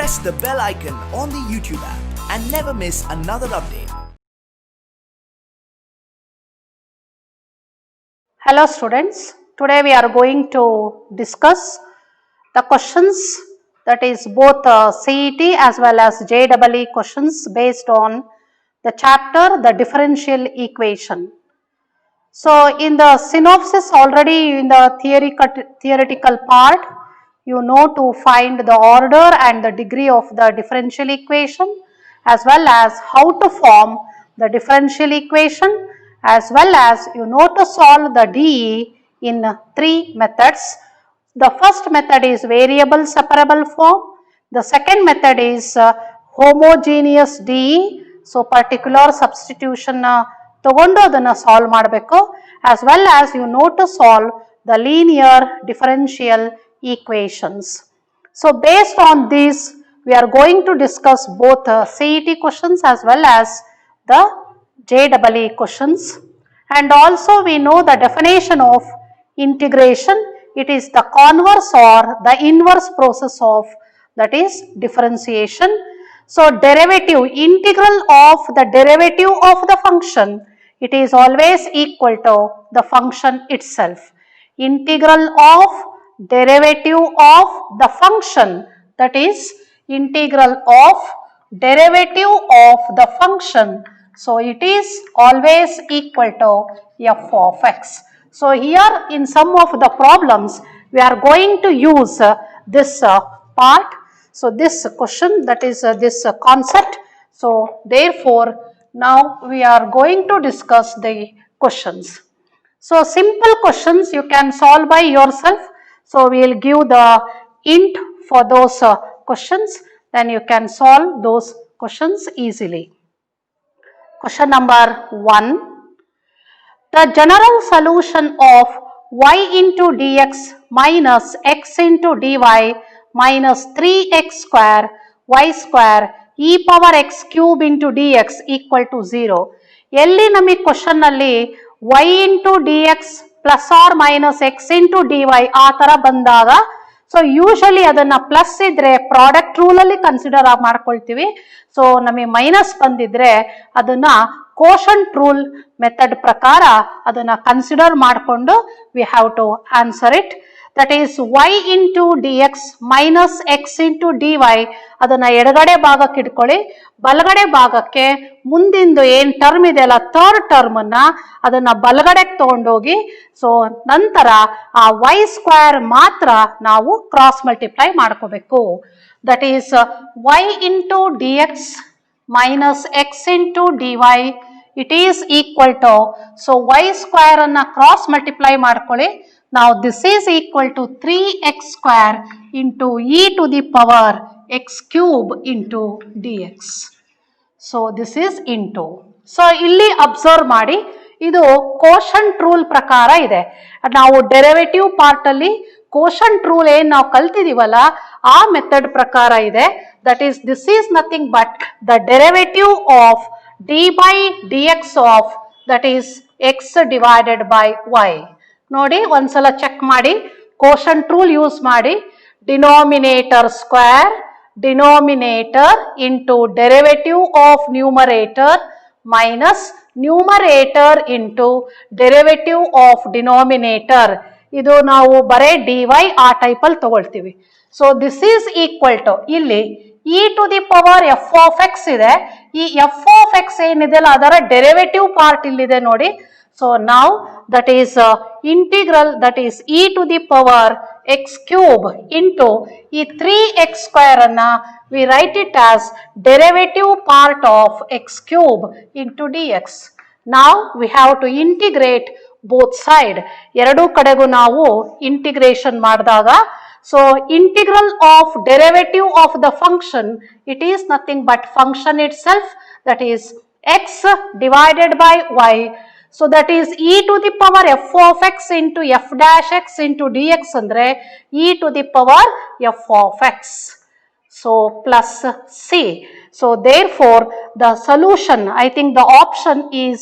press the bell icon on the YouTube app and never miss another update. Hello students, today we are going to discuss the questions, that is both CET as well as JEE questions based on the chapter the differential equation. So in the synopsis already in the theoretical part, you know to find the order and the degree of the differential equation as well as how to form the differential equation, as well as you know to solve the DE in three methods. The first method is variable separable form. The second method is homogeneous DE. So particular substitution ತಗೊಂಡು ಅದನ್ನು solve ಮಾಡಬೇಕು, as well as you know to solve the linear differential equations. So based on this, we are going to discuss both CET questions as well as the JEE questions. And also we know the definition of integration. It is the converse or the inverse process of, that is, differentiation. So derivative, integral of the derivative of the function, it is always equal to the function itself. Integral of derivative of the function, that is integral of derivative of the function. So it is always equal to f of x. So here in some of the problems we are going to use this part. So this question, that is this concept. So therefore now we are going to discuss the questions. So simple questions you can solve by yourself. So we will give the int for those questions, then you can solve those questions easily. Question number 1. The general solution of y into dx minus x into dy minus 3x square y square e power x cube into dx equal to 0. ಎಲ್ಲಿ ನಮಗೆ question ಅಲ್ಲಿ y into dx plus or minus x into dy ಆ ತರ ಬಂದಾಗ, so usually ಅದನ್ನ plus ಇದ್ರೆ product rule ಅಲ್ಲಿ consider ಮಾಡ್ಕೊಳ್ತೀವಿ. ಸೊ ನಮಗೆ ಮೈನಸ್ ಬಂದಿದ್ರೆ ಅದನ್ನ ಕೋಶಂಟ್ ರೂಲ್ ಮೆಥಡ್ ಪ್ರಕಾರ ಅದನ್ನ ಕನ್ಸಿಡರ್ ಮಾಡಿಕೊಂಡು we have to answer it. That is y into dx minus x into dy, ಅದನ್ನ ಎಡಗಡೆ ಭಾಗಕ್ಕೆ ಇಟ್ಕೊಳ್ಳಿ. ಬಲಗಡೆ ಭಾಗಕ್ಕೆ ಮುಂದಿಂದು ಏನ್ ಟರ್ಮ್ ಇದೆ ಅಲ್ಲ, ಥರ್ಡ್ ಟರ್ಮ್ ಅನ್ನ ಅದನ್ನ ಬಲಗಡೆಗೆ ತಗೊಂಡೋಗಿ, ಸೊ ನಂತರ ಆ y ಸ್ಕ್ವೇರ್ ಮಾತ್ರ ನಾವು ಕ್ರಾಸ್ ಮಲ್ಟಿಪ್ಲೈ ಮಾಡ್ಕೋಬೇಕು. That is y into dx minus x into dy, it is equal to, so y square ಅನ್ನ ಕ್ರಾಸ್ ಮಲ್ಟಿಪ್ಲೈ ಮಾಡ್ಕೊಳ್ಳಿ. Now this is equal to 3x square into e to the power x cube into dx. So this is into. So ಇಲ್ಲಿ observe ಮಾಡಿ, ಇದು quotient rule ಪ್ರಕಾರ ಇದೆ. ನಾವು derivative part ಅಲ್ಲಿ quotient rule ಏನ್ ನಾವು ಕಲ್ತಿದೀವಲ್ಲ ಆ ಮೆಥಡ್ ಪ್ರಕಾರ ಇದೆ. That is this is nothing but the derivative of dy by dx of, that is x divided by y. ನೋಡಿ ಒಂದ್ಸಲ ಚೆಕ್ ಮಾಡಿ, ಕೋಶಂಟ್ ರೂಲ್ ಯೂಸ್ ಮಾಡಿ, denominator square denominator into derivative of numerator minus numerator into derivative of denominator. ಇದು ನಾವು ಬರೇ dy ಆ type ಅಲ್ಲಿ ತಗೊಳ್ತೀವಿ. So this is equal to, ಇಲ್ಲಿ e to the power f of x ಇದೆ. ಈ f ಆಫ್ x ಏನಿದೆ ಅಲ್ಲ ಅದರ ಡೆರಿವೇಟಿವ್ ಪಾರ್ಟ್ ಇಲ್ಲಿದೆ ನೋಡಿ. So now that is integral, that is e to the power x cube into ಈ 3x square ಅನ್ನ we write it as derivative part of x cube into dx. Now we have to integrate both side. ಎರಡೂ ಕಡೆಗೂ ನಾವು integration ಮಾಡಿದಾಗ, so integral of derivative of the function, it is nothing but function itself, that is x divided by y. So that is e to the power f of x into f dash x into dx andre e to the power f of x. So plus c. So therefore the solution, I think the option is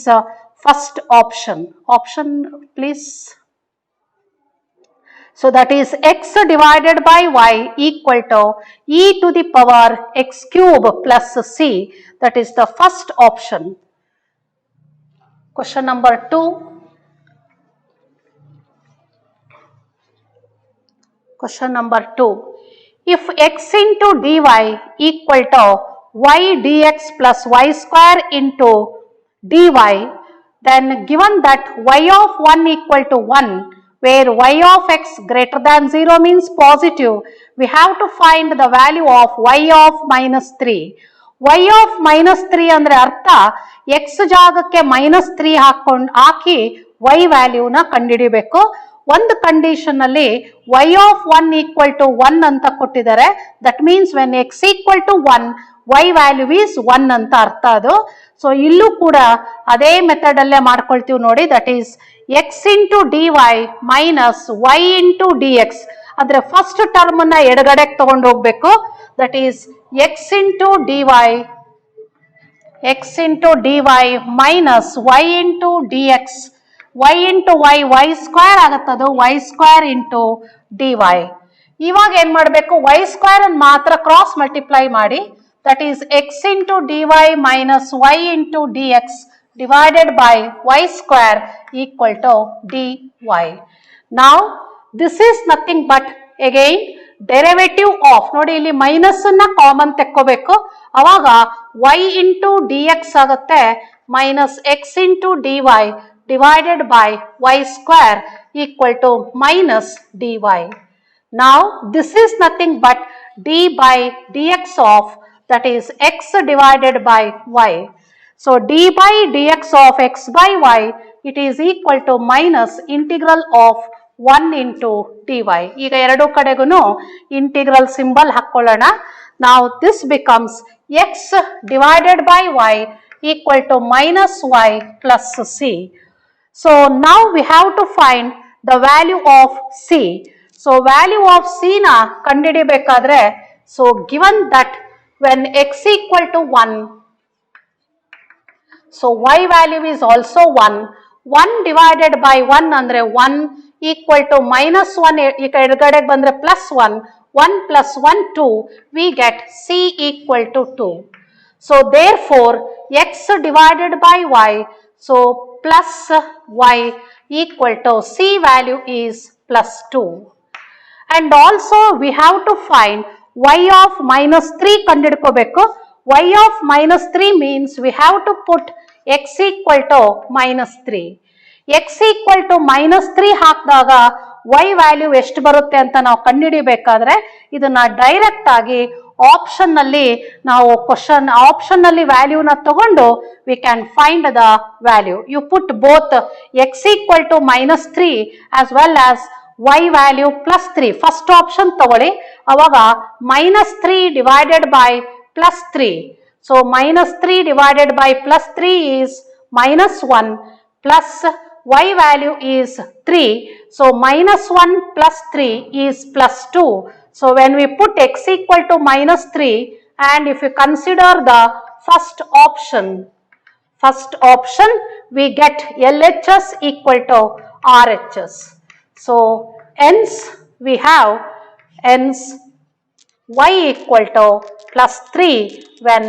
first option. Option please. So that is x divided by y equal to e to the power x cube plus c. That is the first option. Question number 2. Question number 2. If x into dy equal to y dx plus y square into dy, then given that y of 1 equal to 1, where y of x greater than 0 means positive, we have to find the value of y of minus 3. y of minus 3 ಅಂದ್ರೆ ಅರ್ಥ x ಜಾಗಕ್ಕೆ minus 3 ಹಾಕಿ y ವ್ಯಾಲ್ಯೂನ ಕಂಡುಹಿಡಿಬೇಕು. ಒಂದು condition ಅಲ್ಲಿ y of 1 equal to 1 ಅಂತ ಕೊಟ್ಟಿದ್ದಾರೆ. That means when x equal to 1, y value is 1 ಅಂತ ಅರ್ಥ ಅದು. ಸೊ ಇಲ್ಲೂ ಕೂಡ ಅದೇ ಮೆಥಡ್ ಅಲ್ಲೇ ಮಾಡ್ಕೊಳ್ತೀವಿ ನೋಡಿ. That is x into dy minus y into dx. ಅಂದ್ರೆ ಫಸ್ಟ್ ಟರ್ಮ್ ಅನ್ನ ಎಡಗಡೆಗೆ ತಗೊಂಡು ಹೋಗ್ಬೇಕು. That is x into dy minus y into dx. y into y square ಆಗತ್ತದು, y ಸ್ಕ್ವೇರ್ ಇಂಟು dy. ಇವಾಗ ಏನ್ ಮಾಡಬೇಕು, y ಸ್ಕ್ವೇರ್ ಅನ್ನು ಮಾತ್ರ ಕ್ರಾಸ್ ಮಲ್ಟಿಪ್ಲೈ ಮಾಡಿ. That is x into dy minus y into dx divided by y square equal to dy. Now this is nothing but again derivative of, ನೋಡಿ ಇಲ್ಲಿ minus ಅನ್ನ common ತೆಕ್ಕೋಬೇಕು. ಅವಾಗ y ಇಂಟು dx ಆಗುತ್ತೆ minus x into dy divided by y square equal to minus dy. Now this is nothing but d by dx of, that is x divided by y. So d by dx of x by y, it is equal to minus integral of 1 into dy. ಈಗ ಎರಡು ಕಡೆಗೂ integral symbol ಹಾಕೊಳ್ಳೋಣ. Now this becomes x divided by y equal to minus y plus c. So now we have to find the value of c. So value of c na ಕಂಡುಹಿಡಿಯಬೇಕಾದ್ರೆ, so given that when x equal to 1, so y value is also 1. 1 divided by 1 ಅಂದ್ರೆ 1 equal to minus 1, ಈಗ ಎಡಗಡೆಗೆ ಬಂದ್ರೆ plus 1, 1 plus 1 2, we get c equal to 2. So therefore x divided by y, so plus y equal to c value is plus 2. And also we have to find y of minus 3 ಕಂಡುಹಿಡ್ಕೋಬೇಕು. y of minus 3 means we have to put x equal to minus 3. x equal to minus 3 ಹಾಕಿದಾಗ y value ಎಷ್ಟು ಬರುತ್ತೆ ಅಂತ ನಾವು ಕಂಡುಹಿಡಿಯಬೇಕಾದ್ರೆ, ಇದನ್ನ direct ಆಗಿ option ನಲ್ಲಿ ನಾವು option ನಲ್ಲಿ ವ್ಯಾಲ್ಯೂನ ತಗೊಂಡು we can find the value. You put both x equal to minus 3 as well as y value plus 3. First option ತಗೊಳ್ಳಿ, ಅವಾಗ minus 3 divided by plus 3. So minus 3 divided by plus 3 is minus 1 plus y value is 3. So minus 1 plus 3 is plus 2. So when we put x equal to minus 3 and if you consider the first option, we get LHS equal to RHS. So hence we have y equal to plus 3 when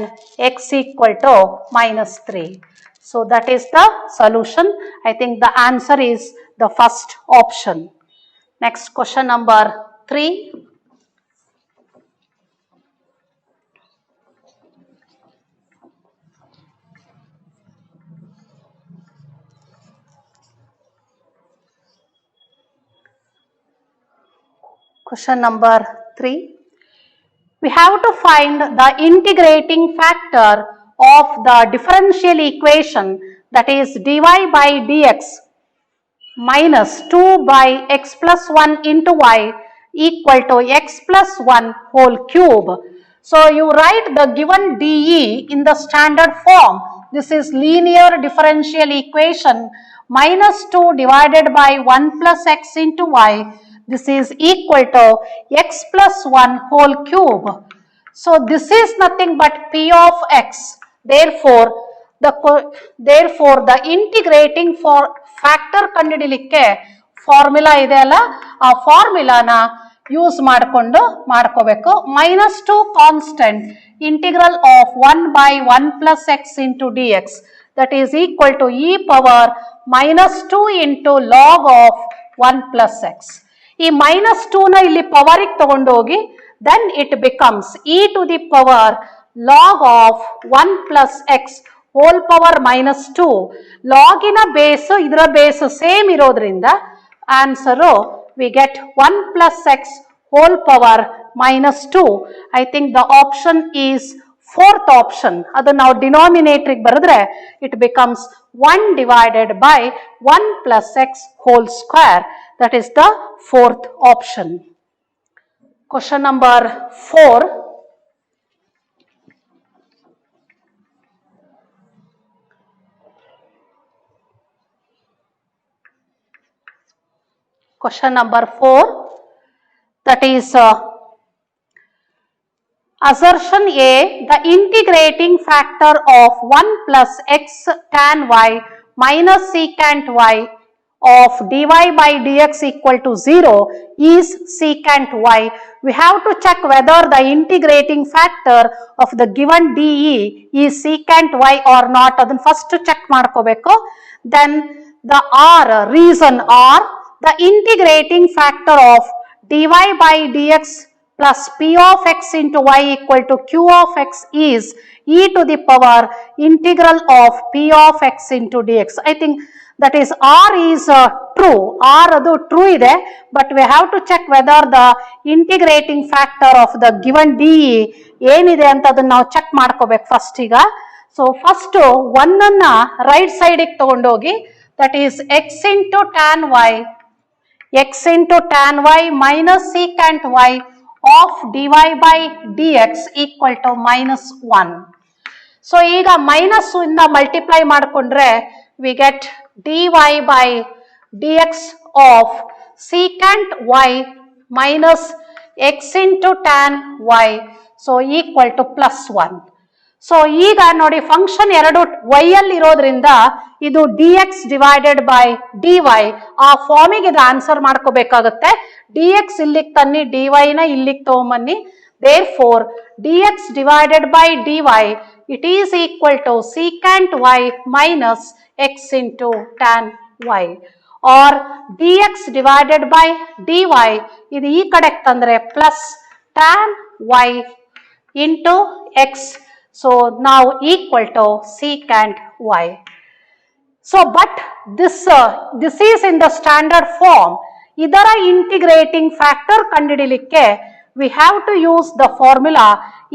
x equal to minus 3. So that is the solution. I think the answer is the first option. Next question number 3. Question number 3. We have to find the integrating factor of the differential equation, that is dy by dx minus 2 by x plus 1 into y equal to x plus 1 whole cube. So you write the given dE in the standard form. This is linear differential equation minus 2 divided by 1 plus x into y. This is equal to x plus 1 whole cube. So this is nothing but p of x. Therefore the integrating for factor ಕಂಡುಹಿಡಿಯಲಿಕ್ಕೆ formula ಇದೆ ಅಲ್ಲ, ಆ ಫಾರ್ಮುಲಾನ use ಮಾಡಿಕೊಂಡು ಮಾಡ್ಕೋಬೇಕು. -2 constant integral of 1/1 + x into dx that is equal to e power -2 into log of 1 + x. ಈ -2ನ ಇಲ್ಲಿ ಪವರಿಗೆ ತಗೊಂಡು ಹೋಗಿ then it becomes e to the power log of 1 + x whole power -2. ಲಾಗಿನ base ಇದರ ಬೇಸ್ ಸೇಮ್ ಇರೋದ್ರಿಂದ answer we get 1 + x whole power -2. I think the option is fourth option. ಅದು ನಾವು denominator ಬರೆದ್ರೆ it becomes 1 divided by 1 + x whole square. That is the fourth option. Question number 4. Question number 4, that is assertion A, the integrating factor of 1 + x tan y minus secant y of dy by dx equal to 0 is secant y. We have to check whether the integrating factor of the given dE is secant y or not. Adun first check ಮಾಡ್ಕೋಬೇಕು. Then the R, reason R, the integrating factor of dy by dx plus p of x into y equal to q of x is e to the power integral of p of x into dx. I think that is R is true. R adu true ide, but we have to check whether the integrating factor of the given dE ಏನಿದೆ ಅಂತ ಅದನ್ನ ನಾವು check ಮಾಡ್ಕೋಬೇಕು first ಈಗ. So first 1 ಅನ್ನ right ಸೈಡಿಗೆ ತಗೊಂಡೋಗಿ that is x into tan y minus secant y of dy by dx equal to -1. So ಈಗ ಮೈನಸ್ ಇಂದ ಮಲ್ಟಿಪ್ಲೈ ಮಾಡಿಕೊಂಡ್ರೆ we get dy by dx of secant y minus x into tan y so equal to +1. So ಈಗ ನೋಡಿ function ಎರಡು y ಅಲ್ಲಿ ಇರೋದ್ರಿಂದ ಇದು dx divided by dy ಆ ಫಾರ್ಮಿಗೆ ಇದು ಆನ್ಸರ್ ಮಾಡ್ಕೋಬೇಕಾಗುತ್ತೆ. dx ಇಲ್ಲಿಗೆ ತನ್ನಿ, dy ನ ಇಲ್ಲಿಗೆ ತಗೊಂಬನ್ನಿ. therefore dx divided by dy it is equal to secant y minus x into tan y, or dx divided by dy ಇದು ಈ ಕಡೆಗೆ ತಂದ್ರೆ plus tan y into x. So now equal to secant y. So but this is in the standard form. ಇದರ integrating factor ಕಂಡುಹಿಡಿಯಲಿಕ್ಕೆ we have to use the formula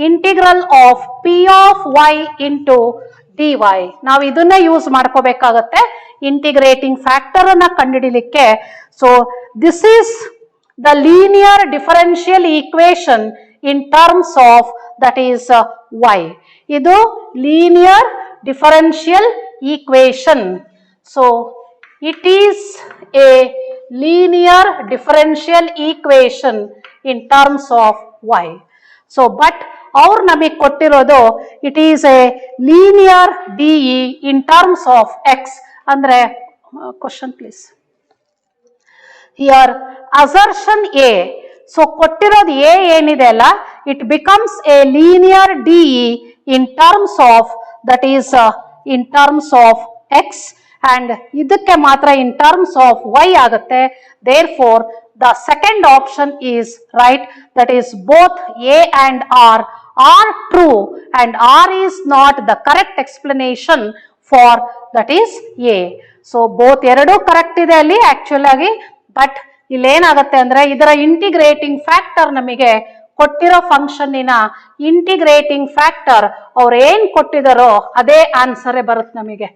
integral of p of y into dy. ನಾವು ಇದನ್ನ use ಮಾಡ್ಕೋಬೇಕಾಗತ್ತೆ integrating factor ಅನ್ನ ಕಂಡುಹಿಡಿಯಲಿಕ್ಕೆ. So this is the linear differential equation in terms of that is y. ಇದು linear differential equation. So it is a linear differential equation in terms of y. So but ಅವ್ರು ನಮಗೆ ಕೊಟ್ಟಿರೋದು it is a linear DE in terms of x. ಅಂದ್ರೆ question please. Here assertion A, so ಕೊಟ್ಟಿರೋದು A ಏನಿದೆ ಅಲ್ಲ, it becomes a linear DE in terms of that is in terms of x and ಇದಕ್ಕೆ ಮಾತ್ರ in terms of y ಆಗುತ್ತೆ. therefore the second option is right, that is both A and R are true and R is not the correct explanation for that is A. so both ಎರಡು correct ಇದೆ ಅಲ್ಲಿ actual ಆಗಿ, but ಇಲ್ಲೇನಾಗತ್ತೆ ಅಂದ್ರೆ ಇದರ integrating factor ನಮಗೆ ಕೊಟ್ಟಿರೋ ಫಂಕ್ಷನ್ನಿನ integrating factor ಅವ್ರು ಏನ್ ಕೊಟ್ಟಿದಾರೋ ಅದೇ ಆನ್ಸರೇ ಬರುತ್ತೆ ನಮಗೆ.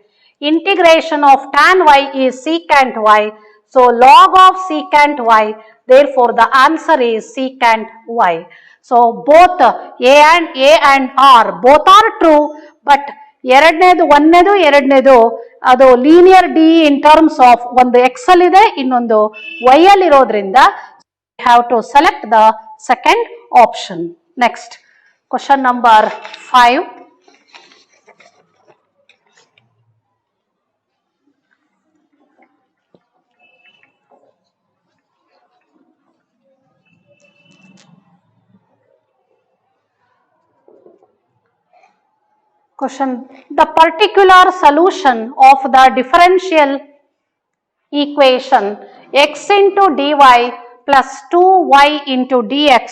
Integration of tan y is secant y, so log of secant y, therefore the answer is secant y. so both A and R both are true, but ಎರಡನೇದು ಅದು linear D in terms of ಒಂದು x ಅಲ್ಲಿ ಇದೆ, ಇನ್ನೊಂದು y ಅಲ್ಲಿ ಇರೋದ್ರಿಂದ have to select the second option. Next question number 5. Question: the particular solution of the differential equation x into dy plus 2y into dx,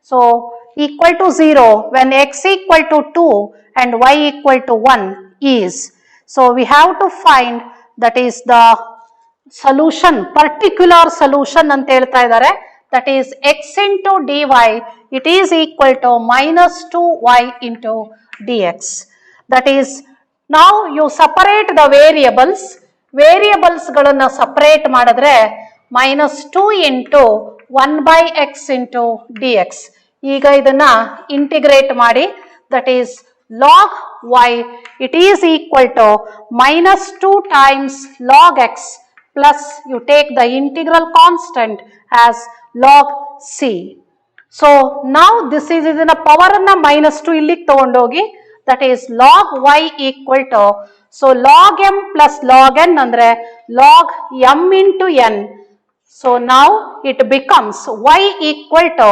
so equal to 0 when x equal to 2 and y equal to 1 is. So we have to find that is the solution, particular solution ಅಂತ ಹೇಳ್ತಾ ಇದ್ದಾರೆ. That is x into dy, it is equal to minus 2y into dx. That is, now you separate the variables. ವೇರಿಯಬಲ್ಸ್ಗಳನ್ನು separate ಮಾಡಿದ್ರೆ minus 2 into 1 by x into dx. ಈಗ ಇದನ್ನ integrate ಮಾಡಿ, that is log y, it is equal to minus 2 times log x plus you take the integral constant as log c. So now this is ಇದನ್ನ power ಅನ್ನ minus 2 ಇಲ್ಲಿಗೆ ತಗೊಂಡೋಗಿ, that is log y equal to, so log m plus log n andre log m into n. So now it becomes y equal to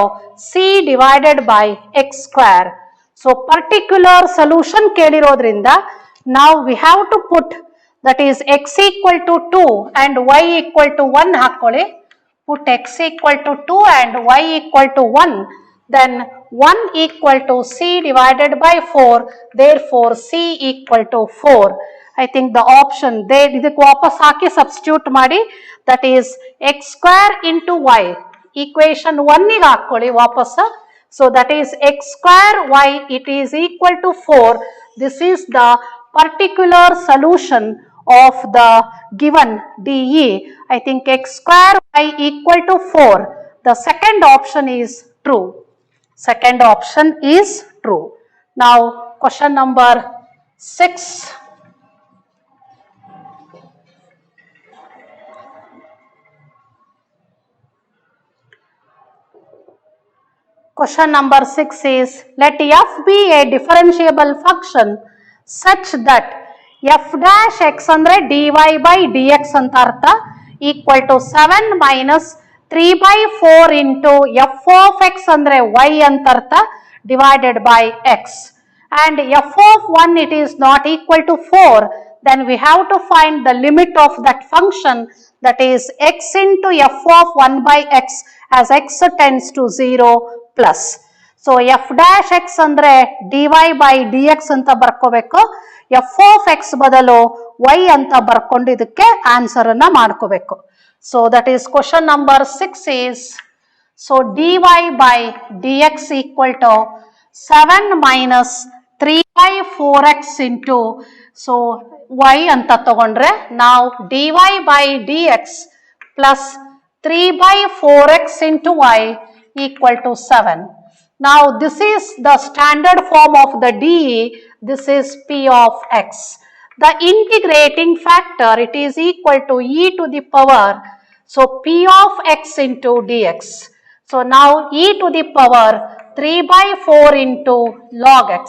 c divided by x square. So particular solution kelirodrinda now we have to put, that is x equal to 2 and y equal to 1 ಹಾಕೊಳ್ಳಿ. Put x equal to 2 and y equal to 1, then 1 equal to c divided by 4, therefore c equal to 4. I think the option there ಇದಕ್ಕೆ ವಾಪಸ್ ಹಾಕಿ substitute ಮಾಡಿ, that is x square into y, equation 1 ಗೆ ಹಾಕೊಳ್ಳಿ ವಾಪಸ್. So that is x square y, it is equal to 4. This is the particular solution of the given DE. I think x square y equal to 4. The second option is true. Second option is true. Now question number 6. Question number 6 is, let f be a differentiable function such that f dash x andre dy by dx ಅಂತ ಅರ್ಥ, equal to 7 minus 3 by 4 into f of x andre y ಅಂತ ಅರ್ಥ divided by x, and f of 1 it is not equal to 4, then we have to find the limit of that function, that is x into f of 1 by x as x tends to 0 plus. So f dash x andre dy by dx ಅಂತ ಬರ್ಕೋಬೇಕು, f of x ಬದಲು y ಅಂತ ಬರ್ಕೊಂಡು ಇದಕ್ಕೆ answer ಅನ್ನ ಮಾಡ್ಕೋಬೇಕು. So that is question number 6 is, so dy by dx equal to 7 minus 3 by 4x into, so y ಅಂತ ತಗೊಂಡ್ರೆ now dy by dx plus 3 by 4x into y equal to 7. Now this is the standard form of the DE, this is p of x. The integrating factor, it is equal to e to the power, so p of x into dx. So now e to the power 3 by 4 into log x.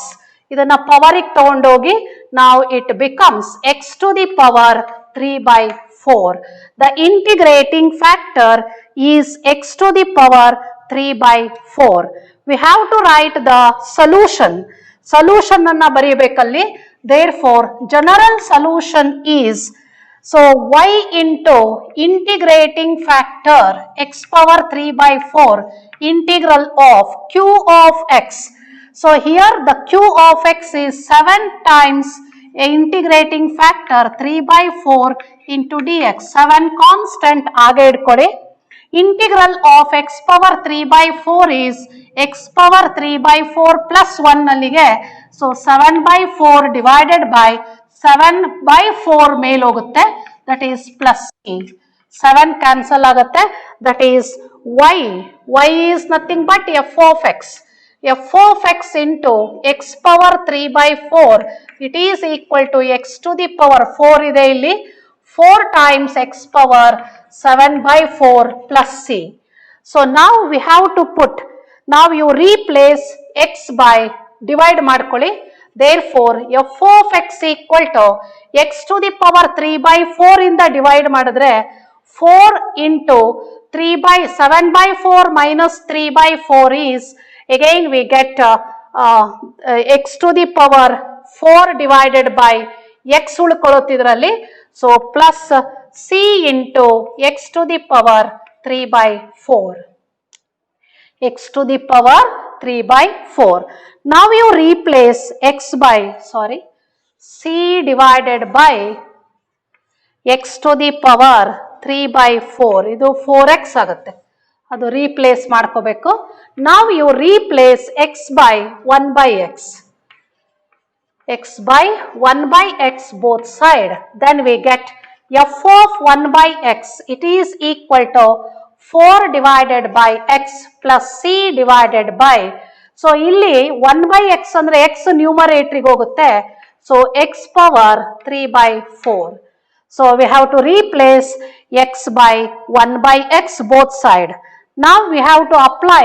ಇದನ್ನ ಪವರಿಗೆ ತಗೊಂಡೋಗಿ now it becomes x to the power 3 by 4. The integrating factor is x to the power 3 by 4. We have to write the solution. Solution anna ಬರೆಯಬೇಕಲ್ಲಿ. Therefore, general solution is, so y into integrating factor x power 3 by 4 integral of q of x. So here the q of x is 7 times integrating factor 3 by 4 into dx. 7 constant ಆಗೆ ಇಟ್ಕೊಳ್ಳಿ. Integral of x power 3 by 4 is x power 3 by 4 plus 1 ನಲ್ಲಿಗೆ, so 7 by 4 divided by 7 by 4 ಮೇಲ್ ಹೋಗುತ್ತೆ, that is plus e. 7 cancel ಆಗುತ್ತೆ, that is y. Y is nothing but f of x. f of x into x power 3 by 4, it is equal to x to the power 4 ಇದೆ ಇಲ್ಲಿ, 4 times x power 7 by 4 plus c. So now we have to put, now you replace x by divide ಮಾಡ್ಕೊಳ್ಳಿ, therefore f of x equal to x to the power 3 by 4 ಇಂದ divide ಮಾಡಿದ್ರೆ 4 into 3 by 7 by 4 minus 3 by 4 is, again we get x to the power 4 divided by x ಉಳ್ಕೊಳ್ಳುತ್ತಿದ್ರಲ್ಲಿ. So plus c into x to the power 3 by 4. x to the power 3 by 4. Now you replace c divided by x to the power 3 by 4. ಇದು 4x ಆಗುತ್ತೆ. ಅದು replace ಮಾಡ್ಕೋಬೇಕು. Now you replace x by 1 by x. x by 1 by x both side. Then we get f of 1 by x. It is equal to 4 divided by x plus c divided by. So ಇಲ್ಲಿ 1 by x ಅಂದ್ರೆ x ನ್ಯೂಮರೇಟರ್ಗೆ ಹೋಗುತ್ತೆ. So x power 3 by 4. So we have to replace x by 1 by x both side. Now we have to apply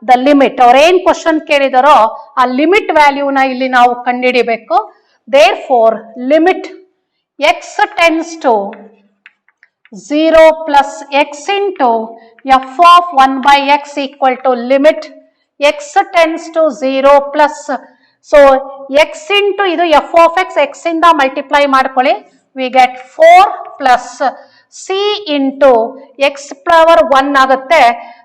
the limit. ಅವ್ರು ಏನ್ question ಕೇಳಿದಾರೋ ಆ limit ವ್ಯಾಲ್ಯೂನ ಇಲ್ಲಿ ನಾವು ಕಂಡುಹಿಡಿಬೇಕು. Therefore limit x tends to 0 plus x into f of 1 by x equal to limit x tends to 0 plus. So x into ಇದು f of x, x ಇಂದ multiply ಮಾಡ್ಕೊಳ್ಳಿ. We get 4 plus c into x power 1 ಆಗುತ್ತೆ.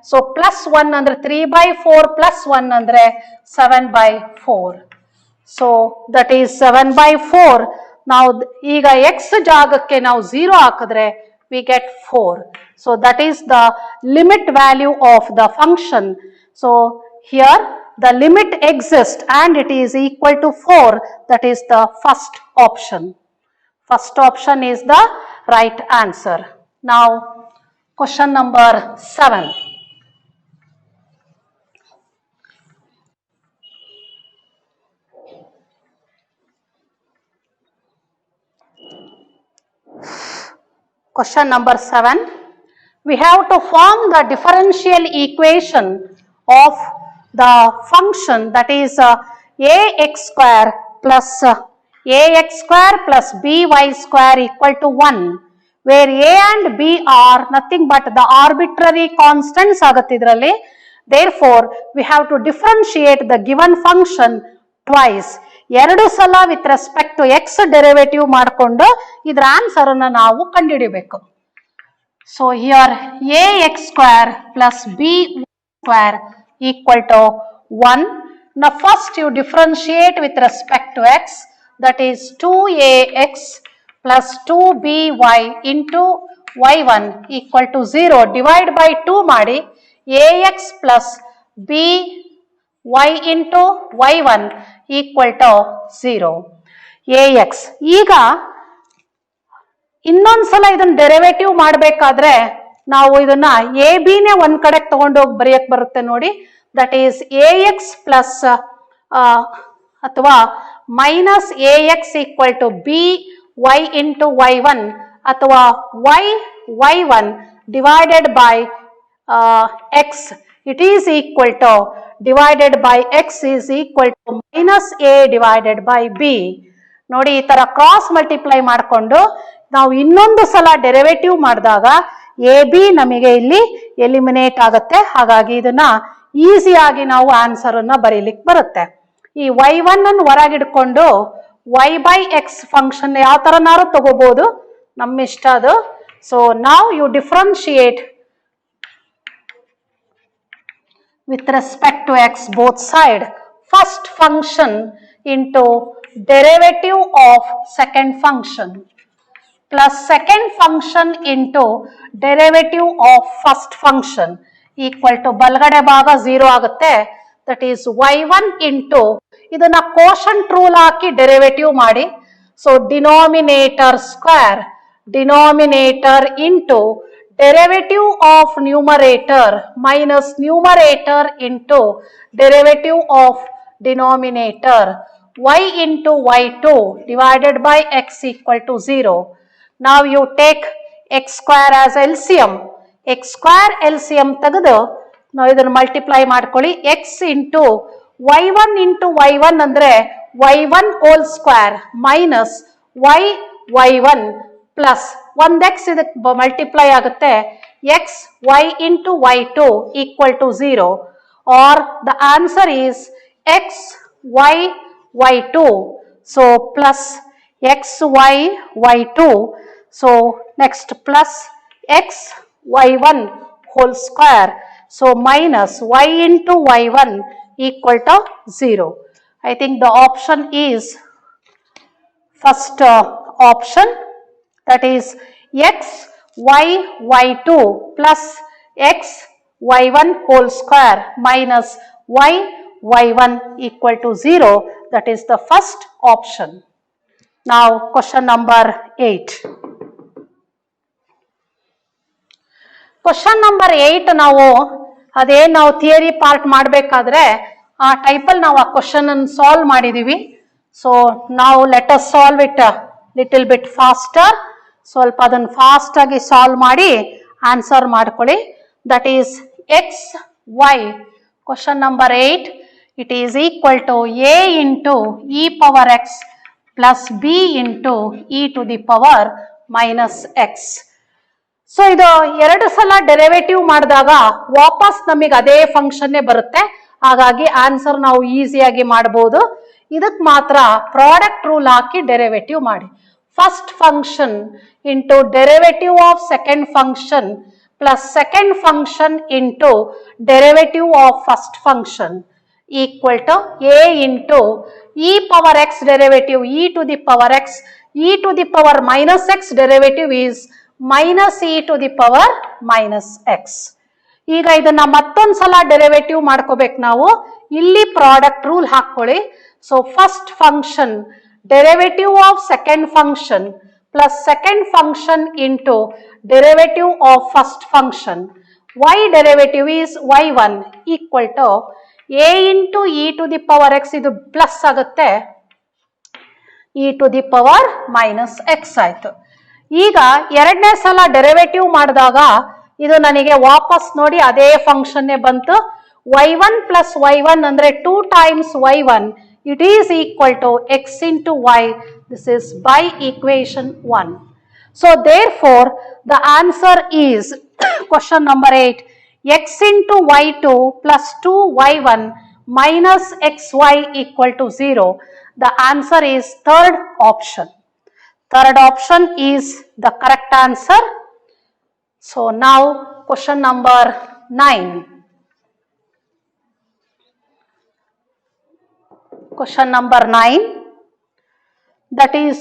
So plus 1 ಅಂದ್ರೆ 3 by 4 plus 1 ಅಂದ್ರೆ 7 by 4. So that is 7 by 4. ನಾವು ಈಗ x ಜಾಗಕ್ಕೆ ನಾವು 0 ಹಾಕಿದ್ರೆ we get 4. So that is the limit value of the function. So here the limit exists and it is equal to 4. That is the first option. First option is the right answer. Now question number 7. Question number 7. We have to form the differential equation of the function that is ax square plus by square equal to 1, where a and b are nothing but the arbitrary constants ಆಗುತ್ತಿದ್ರಲ್ಲಿ. Therefore we have to differentiate the given function twice. ಎರಡು ಸಲ with respect to x derivative ಮಾಡಿಕೊಂಡು ಇದರ answer ಅನ್ನು ನಾವು ಕಂಡುಹಿಡಿಯಬೇಕು. So here ax square plus b square equal to 1. Now first you differentiate with respect to x, that is 2ax plus 2by into y1 equal to 0. Divide by 2 ಮಾಡಿ ax plus by into y1 equal to 0. ax. ಈಗ ಇನ್ನೊಂದ್ಸಲ ಇದನ್ನ derivative ಮಾಡಬೇಕಾದ್ರೆ ನಾವು ಇದನ್ನ A ಬಿನೇ ಒಂದ್ ಕಡೆ ತಗೊಂಡೋಗಿ ಬರೆಯಕ್ ಬರುತ್ತೆ ನೋಡಿ. ದಟ್ ಈಸ್ ax ಪ್ಲಸ್ ಅಥವಾ minus ax equal to by into y1 ಅಥವಾ y1 divided by x. It is equal to divided by x is equal to minus a divided by b. ನೋಡಿ ಈ ತರ ಕ್ರಾಸ್ ಮಲ್ಟಿಪ್ಲೈ ಮಾಡಿಕೊಂಡು ನಾವು ಇನ್ನೊಂದು ಸಲ derivative ಮಾಡಿದಾಗ ಎ ಬಿ ನಮಗೆ ಇಲ್ಲಿ ಎಲಿಮಿನೇಟ್ ಆಗುತ್ತೆ. ಹಾಗಾಗಿ ಇದನ್ನ ಈಸಿಯಾಗಿ ನಾವು ಆನ್ಸರ್ ಅನ್ನ ಬರೀಲಿಕ್ಕೆ ಬರುತ್ತೆ. ಈ y1 ಅನ್ನು ಹೊರಗಿಡ್ಕೊಂಡು y by x ಫಂಕ್ಷನ್ ಯಾವ ತರನಾರು ತಗೋಬಹುದು, ನಮ್ಮ ಇಷ್ಟ ಅದು. ಸೊ ನಾವ್ you differentiate with respect to x both side. First function into derivative of second function plus second function into derivative of first function equal to ಬಲಗಡೆ ಭಾಗ 0 ಆಗುತ್ತೆ. That is y1 into ಇದನ್ನ quotient rule ಹಾಕಿ derivative ಮಾಡಿ. So denominator square denominator into derivative of numerator minus numerator into derivative of denominator y into y2 divided by x equal to 0. Now you take x square as LCM. x square LCM ತೆಗೆದು ನಾವು ಇದನ್ನು multiply ಮಾಡ್ಕೊಳ್ಳಿ. x into y1 ಅಂದ್ರೆ y1 whole square minus y1 plus 1x ಇದಕ್ಕೆ multiply ಆಗುತ್ತೆ x y into y2 equal to 0, or the answer is x y y2. So plus xy y2. So next plus x y1 whole square. So minus y into y1 equal to 0. I think the option is first option, that is x y y2 plus x y1 whole square minus y y1 equal to 0. That is the first option. Now question number 8. Question number 8 ನಾವು theory part ಮಾಡಬೇಕಾದ್ರೆ ಆ ಟೈಪಲ್ಲಿ ನಾವು ಆ question ಅನ್ನು solve ಮಾಡಿದೀವಿ. So ನಾವು let us solve it little bit faster. ಸ್ವಲ್ಪ ಅದನ್ನು ಫಾಸ್ಟ್ ಆಗಿ ಸಾಲ್ವ್ ಮಾಡಿ ಆನ್ಸರ್ ಮಾಡ್ಕೊಳ್ಳಿ. That is x y, question number 8, it is equal to a into e power x plus b into e to the power minus x. So ಇದು 2 ಸಲ derivative ಮಾಡಿದಾಗ ವಾಪಸ್ ನಮಗೆ ಅದೇ ಫಂಕ್ಷನ್ನೇ ಬರುತ್ತೆ. ಹಾಗಾಗಿ ಆನ್ಸರ್ ನಾವು ಈಸಿಯಾಗಿ ಮಾಡಬಹುದು. ಇದಕ್ಕೆ ಮಾತ್ರ ಪ್ರಾಡಕ್ಟ್ ರೂಲ್ ಹಾಕಿ ಡೆರಿವೇಟಿವ್ ಮಾಡಿ. First function into derivative of second function plus second function into derivative of first function equal to a into e power x derivative e to the power x, e to the power minus x derivative is minus e to the power minus x. ಈಗ ಇದನ್ನ ಮತ್ತೊಂದ್ಸಲ derivative ಮಾಡ್ಕೋಬೇಕು ನಾವು. ಇಲ್ಲಿ product rule ಹಾಕೊಳ್ಳಿ. So first function derivative of second function plus second function into derivative of first function. y derivative is y1 equal to a into e to the power x, ಇದು plus ಆಗುತ್ತೆ, e to the power minus x ಆಯ್ತು. ಈಗ 2ನೇ ಸಲ derivative ಮಾಡಿದಾಗ ಇದು ನನಗೆ ವಾಪಸ್ ನೋಡಿ ಅದೇ ಫಂಕ್ಷನ್ನೇ ಬಂತು. y1 ಪ್ಲಸ್ y1 ಅಂದ್ರೆ 2 times y1, it is equal to x into y. This is by equation 1. So therefore the answer is question number 8, x into y2 plus 2y1 minus xy equal to 0. The answer is third option. Third option is the correct answer. So now question number 9. Question number 9, that is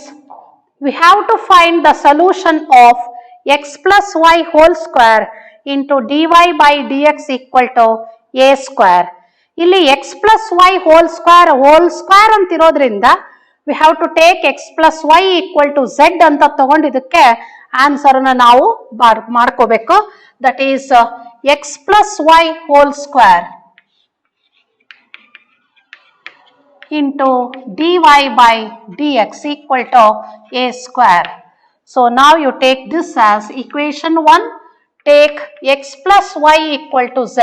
we have to find the solution of x plus y whole square into dy by dx equal to a square. ಇಲ್ಲಿ x plus y whole square ಅಂತಿರೋದ್ರಿಂದ we have to take x plus y equal to z ಅಂತ ತಗೊಂಡು ಇದಕ್ಕೆ answer ಅನ್ನು ನಾವು ಮಾಡ್ಕೋಬೇಕು. That is x plus y whole square into dy by dx equal to a square. So now you take this as equation 1, take x plus y equal to z.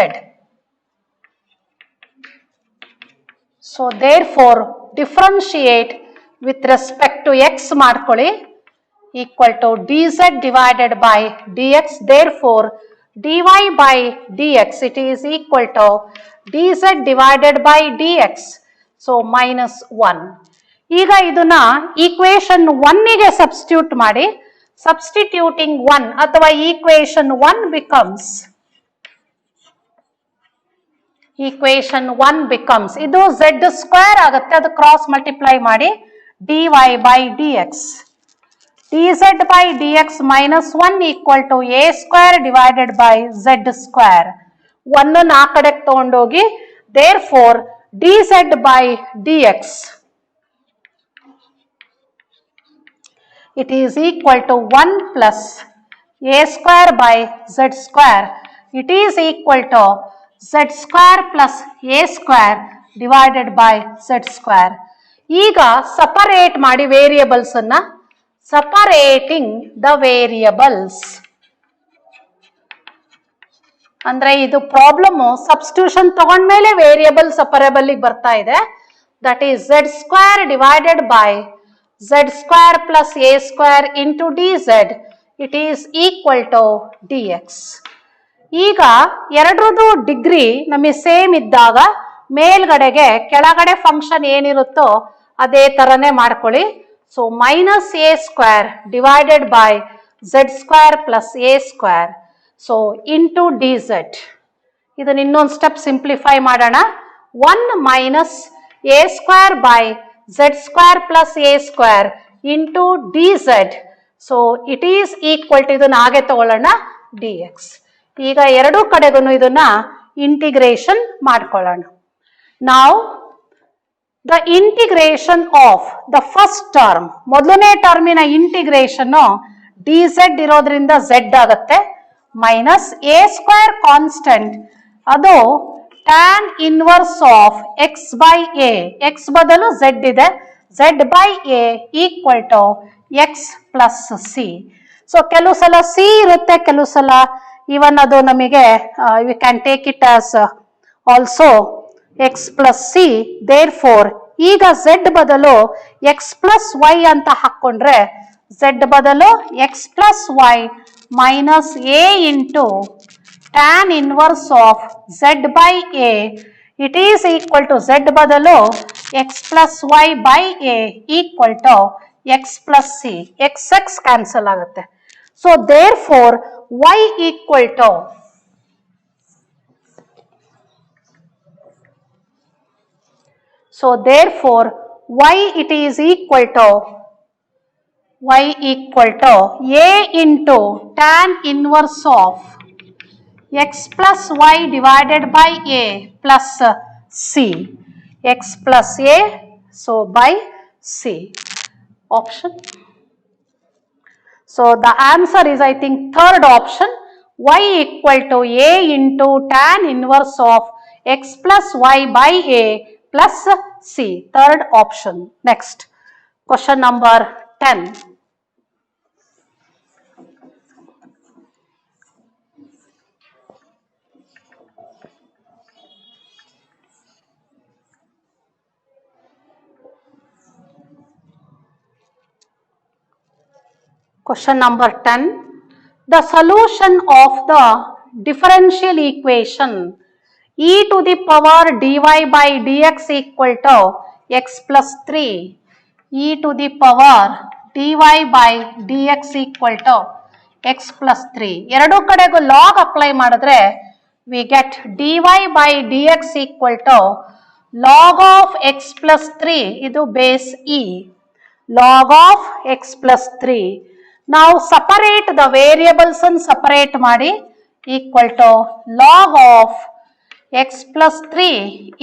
So therefore differentiate with respect to x ಮಾಡ್ಕೊಳ್ಳಿ, equal to dz divided by dx. Therefore dy by dx it is equal to dz divided by dx. So minus 1. ಈಗ ಇದನ್ನ equation 1 ಗೆ substitute ಮಾಡಿ. Substituting 1 ಅಥವಾ equation 1 becomes ಇದು z square ಆಗುತ್ತೆ, ಅದು cross multiply ಮಾಡಿ dy by dx. dz by dx minus 1 equal to a square divided by z square. 1 ಆ ಕಡೆಗೆ ತಗೊಂಡೋಗಿ therefore dz by dx it is equal to 1 plus a square by z square. It is equal to z square plus a square divided by z square. ಈಗ separate ಮಾಡಿ variables ಅನ್ನ. Separating the variables ಅಂದ್ರೆ ಇದು problem substitution ತಗೊಂಡ್ಮೇಲೆ variable separable ಬರ್ತಾ ಇದೆ. That is z square divided by z square plus a square into dz. It is equal to dx. ಈಗ ಎರಡರದು degree ನಮಗೆ ಸೇಮ್ ಇದ್ದಾಗ ಮೇಲ್ಗಡೆಗೆ ಕೆಳಗಡೆ ಫಂಕ್ಷನ್ ಏನಿರುತ್ತೋ ಅದೇ ತರನೇ ಮಾಡ್ಕೊಳ್ಳಿ. So minus a square divided by z square plus a square, so into d z. ಇದನ್ನ ಇನ್ನೊಂದು step simplify ಮಾಡೋಣ. 1 minus a square by z square plus a square into d z. So it is equal to, ಇದನ್ನ ಹಾಗೆ ತಗೊಳ್ಳೋಣ, D X. ಈಗ ಎರಡೂ ಕಡೆಗೂ ಇದನ್ನ ಇಂಟಿಗ್ರೇಷನ್ ಮಾಡ್ಕೊಳ್ಳೋಣ. ನಾವು the integration of the first term, ಮೊದಲನೇ ಟರ್ಮಿನ ಇಂಟಿಗ್ರೇಷನ್ ಡಿ ಝೆಡ್ ಇರೋದ್ರಿಂದ ಝೆಡ್ ಆಗುತ್ತೆ, ಮೈನಸ್ ಎ ಸ್ಕ್ವೇರ್ ಕಾನ್ಸ್ಟೆಂಟ್, ಅದು tan inverse of x by a, x ಬದಲು ಝೆಡ್ ಇದೆ, z by A equal to X plus c. So ಕೆಲವು ಸಲ c ಇರುತ್ತೆ, ಕೆಲವು ಸಲ ಇವನ್ ಅದು ನಮಗೆ we can take it as also x plus c. Therefore ಈಗ ಝೆಡ್ ಬದಲು ಎಕ್ಸ್ ಪ್ಲಸ್ ವೈ ಅಂತ ಹಾಕೊಂಡ್ರೆ, ಝೆಡ್ ಬದಲು X plus Y minus A into tan inverse of Z by A, it is equal to Z ಬದಲು X plus Y by A equal to X plus C. X X cancel ಆಗುತ್ತೆ. So therefore Y equal to, so therefore y it is equal to a into tan inverse of x plus y divided by a plus c, x plus a, so by c option. So the answer is, I think, third option, y equal to a into tan inverse of x plus y by a plus c, third option. Next, question number 10. Question number 10. The solution of the differential equation e to the power dy by dx equal to x plus 3, e to the power dy by dx equal to x plus 3. ಎರಡು ಕಡೆಗೂ log apply ಮಾಡಿದ್ರೆ we get dy by dx equal to log of x plus 3, ಇದು base e, log of x plus 3. Now separate the variables and separate ಮಾಡಿ, equal to log of x plus 3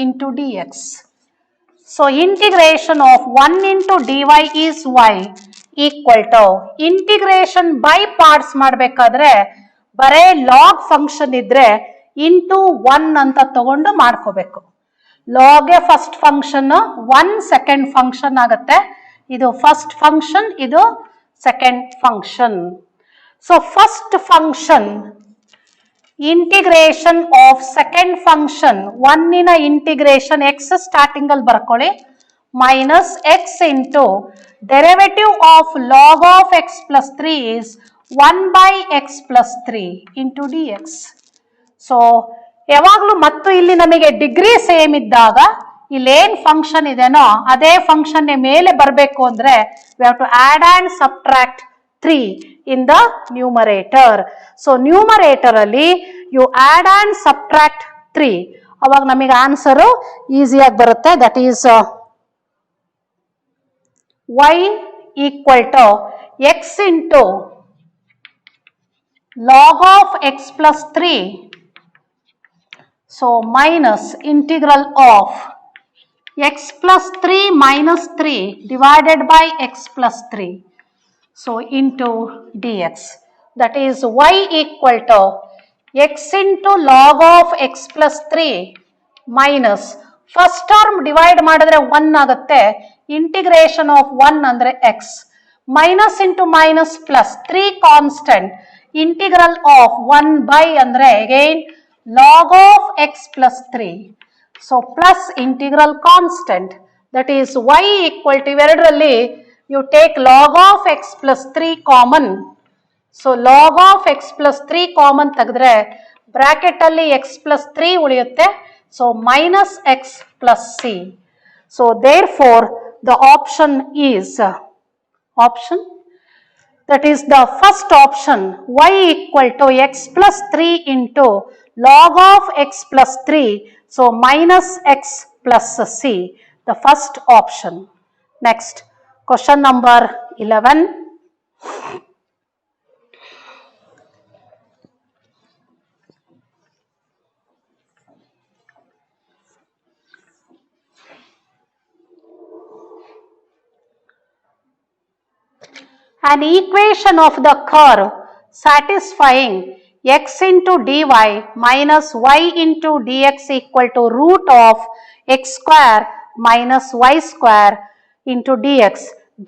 into dx. So integration of 1 into dy is y equal to, integration by parts ಮಾಡಬೇಕಾದ್ರೆ ಬರೇ log function ಇದ್ರೆ into 1 ಅಂತ ತಗೊಂಡು ಮಾಡ್ಕೋಬೇಕು. log ಗೆ first function 1 second function ಆಗುತ್ತೆ. ಇದು ಫಸ್ಟ್ ಫಂಕ್ಷನ್, ಇದು second function. So first function integration of second function 1 ನ ಇಂಟಿಗ್ರೇಷನ್ ಎಕ್ಸ್ ಸ್ಟಾರ್ಟಿಂಗ್ ಅಲ್ಲಿ ಬರ್ಕೊಳ್ಳಿ, minus X into derivative of log of X plus 3 is 1 by X plus 3 into D X. So ಯಾವಾಗ್ಲೂ ಮತ್ತು ಇಲ್ಲಿ ನಮಗೆ degree same ಇದ್ದಾಗ ಇಲ್ಲೇನ್ function ಇದೆನೋ ಅದೇ ಫಂಕ್ಷನ್ ಮೇಲೆ ಬರಬೇಕು ಅಂದ್ರೆ we have to add and subtract 3 in the numerator. So numerator ಅಲ್ಲಿ you add and subtract 3, ಅವಾಗ ನಮಗೆ ಆನ್ಸರ್ ಈಸಿಯಾಗಿ ಬರುತ್ತೆ. That is y equal to x into log of x plus 3, so minus integral of x plus 3 minus 3 divided by x plus 3, so into dx. That is y equal to x into log of x plus 3 minus first term divide ಮಾಡಿದ್ರೆ 1 ಆಗುತ್ತೆ, integration of 1 ಅಂದ್ರೆ x, minus into minus plus 3 constant, integral of 1 by ಅಂದ್ರೆ again log of x plus 3, so plus integral constant, that is y equal to ಇವೆರಡರಲ್ಲಿ you take log of x plus 3 common, so log of x plus 3 common ತೆಗೆದ್ರೆ bracket ಅಲ್ಲಿ x plus 3 ಉಳಿಯುತ್ತೆ, so minus x plus c. So therefore the option is option that is the first option, y equal to x plus 3 into log of x plus 3, so minus x plus c, the first option. Next, question number 11. An equation of the curve satisfying x into dy minus y into dx equal to root of x square minus y square into dx.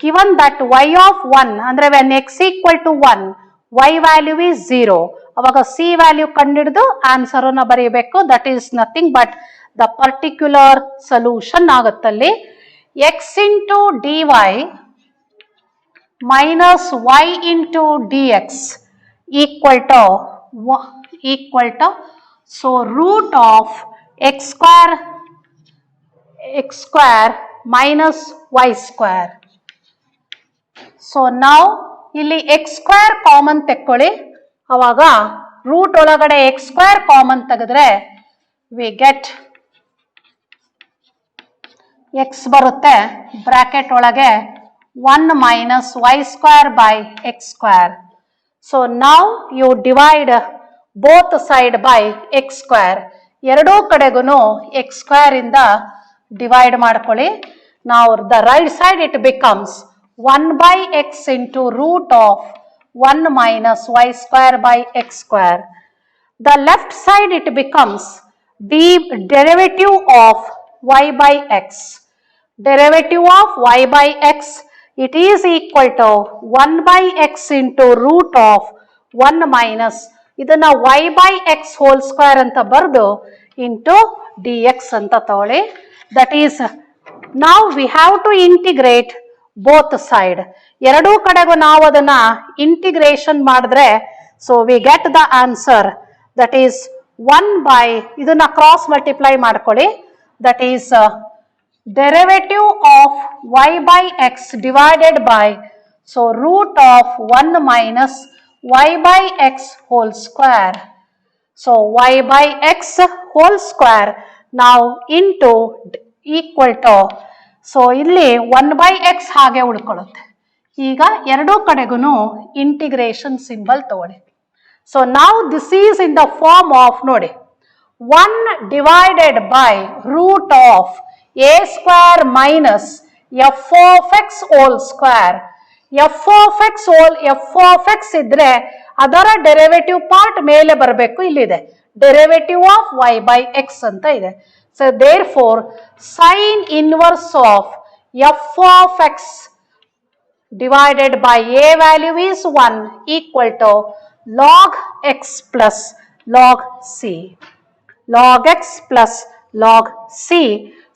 Given that y of 1, andre when x equal to 1, y value is 0. Avaga c value ಕಂಡಿಡಿದು answer ಅನ್ನು ಬರೆಯಬೇಕು. That is nothing but the particular solution ಆಗುತ್ತಲ್ಲಿ. x into dy minus y into dx equal to so root of x square minus y square. So now ಇಲ್ಲಿ x square common ತೆಕ್ಕೊಳ್ಳಿ. ಅವಾಗ root ಒಳಗಡೆ x square common ತೆಗೆದ್ರೆ we get x ಬರುತ್ತೆ bracket ಒಳಗೆ 1 minus y square by x square. So now you divide both side by x square. ಎರಡೂ ಕಡೆಗೂ x square ಇಂದ divide ಮಾಡ್ಕೊಳ್ಳಿ. Now the right side it becomes 1 by x into root of 1 minus y square by x square. The left side it becomes the derivative of y by x. Derivative of y by x, it is equal to 1 by x into root of 1 minus ಇದನ್ನ y by x whole square ಅಂತ ಬರೆದು into dx ಅಂತ ತಗೊಳ್ಳಿ. That is, now we have to integrate both side. ಎರಡೂ ಕಡೆಗೂ ನಾವು ಅದನ್ನ integration ಮಾಡಿದ್ರೆ so we get the answer that is 1 by ಇದನ್ನ ಕ್ರಾಸ್ ಮಲ್ಟಿಪ್ಲೈ ಮಾಡ್ಕೊಳ್ಳಿ. That is derivative of y by x divided by so root of 1 minus y by x whole square. So y by x whole square now into equal to so ಇಲ್ಲಿ 1 by x ಹಾಗೆ ಉಳ್ಕೊಳ್ಳುತ್ತೆ. ಈಗ ಎರಡೂ ಕಡೆಗೂ integration symbol ತಗೊಳ್ಳಿ. So now this is in the form of ನೋಡಿ 1 divided by root of a square minus f of x whole square. f of x ಇದ್ರೆ ಅದರ derivative part ಮೇಲೆ ಬರಬೇಕು. ಇಲ್ಲಿದೆ derivative of y by x ಅಂತ ಇದೆ. So therefore sin inverse of f of x divided by a value is 1 equal to log x plus log c. Log x plus log c.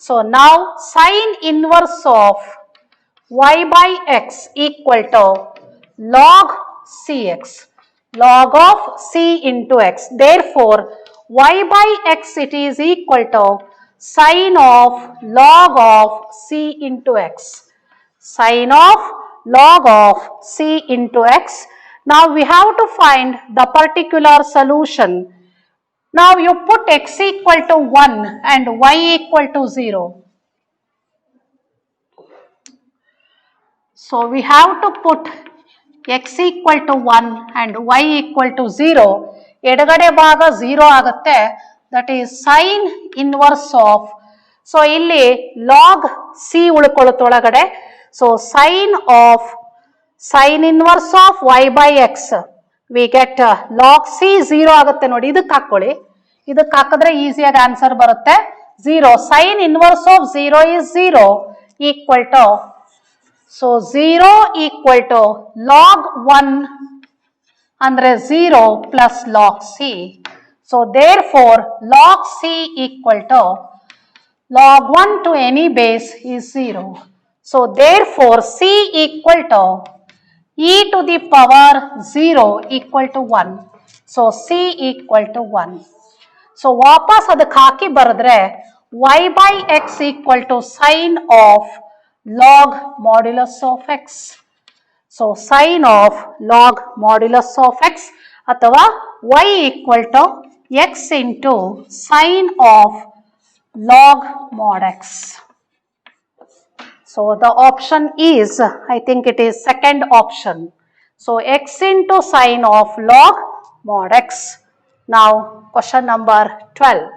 So now sin inverse of y by x equal to log cx. Log of c into x. Therefore y by x it is equal to sin of log of c into x. Sin of log of c into x. Now we have to find the particular solution. Now you put x equal to 1 and y equal to 0. So we have to put x equal to 1 and y equal to 0. ಎಡಗಡೆ ಭಾಗ 0 ಆಗುತ್ತೆ. That is sin inverse of. So ಇಲ್ಲಿ log c ಉಳ್ಕೊಳ್ಳುತ್ತೊಳಗಡೆ. So sin inverse of y by x. We get log c 0 ಆಗುತ್ತೆ ನೋಡಿ. ಇದಕ್ಕೆ ಹಾಕೊಳ್ಳಿ. ಇದಕ್ಕೆ ಹಾಕಿದ್ರೆ ಈಸಿಯಾಗಿ ಆನ್ಸರ್ ಬರುತ್ತೆ 0. sin inverse of 0 is 0 equal to so 0 equal to log 1 andre 0 plus log c. So therefore log c equal to log 1 to any base is 0. So therefore c equal to e to the power 0 equal to 1. So c equal to 1. So ವಾಪಸ್ ಅದಕ್ಕೆ ಹಾಕಿ ಬರೆದ್ರೆ y by x equal to sin of log modulus of x. So sine of log modulus of x ಅಥವಾ y equal to x into sine of log mod x. So the option is, I think it is second option. So x into sine of log mod x. Now question number 12.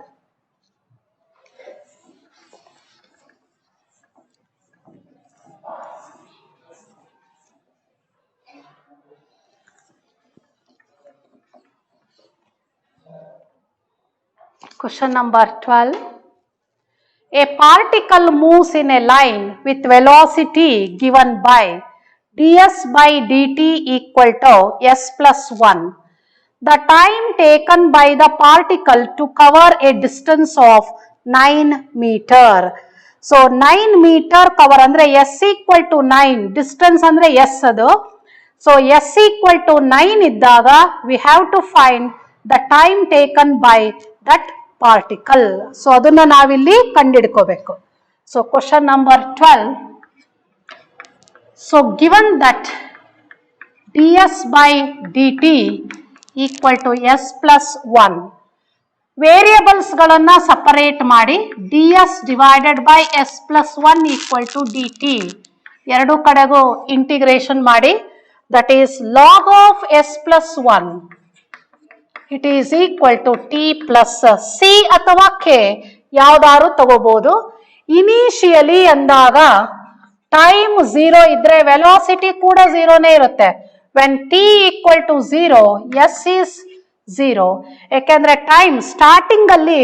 Question number 12. A particle moves in a line with velocity given by ds by dt equal to s plus 1. The time taken by the particle to cover a distance of 9 meter. So 9 meter cover andre s equal to 9, distance andre s adu. So s equal to 9 iddaga we have to find the time taken by that particle. So adunna navilli kandidkobeku. So question number 12. So given that ds by dt equal to s plus 1, variables ಗಳನ್ನ separate ಮಾಡಿ ds divided by s plus 1 equal to dt ಎರಡು ಕಡೆಗೂ integration ಮಾಡಿ, that is log of s plus 1 it is equal to t plus c ಅಥವಾ k ಯಾವ್ದಾದ್ರು ತಗೋಬಹುದು. Initially ಅಂದಾಗ time 0 ಇದ್ರೆ ವೆಲಾಸಿಟಿ ಕೂಡ 0ನೇ ಇರುತ್ತೆ. when t equal to 0 s is 0, ಯಾಕೆಂದ್ರೆ ಟೈಮ್ ಸ್ಟಾರ್ಟಿಂಗ್ ಅಲ್ಲಿ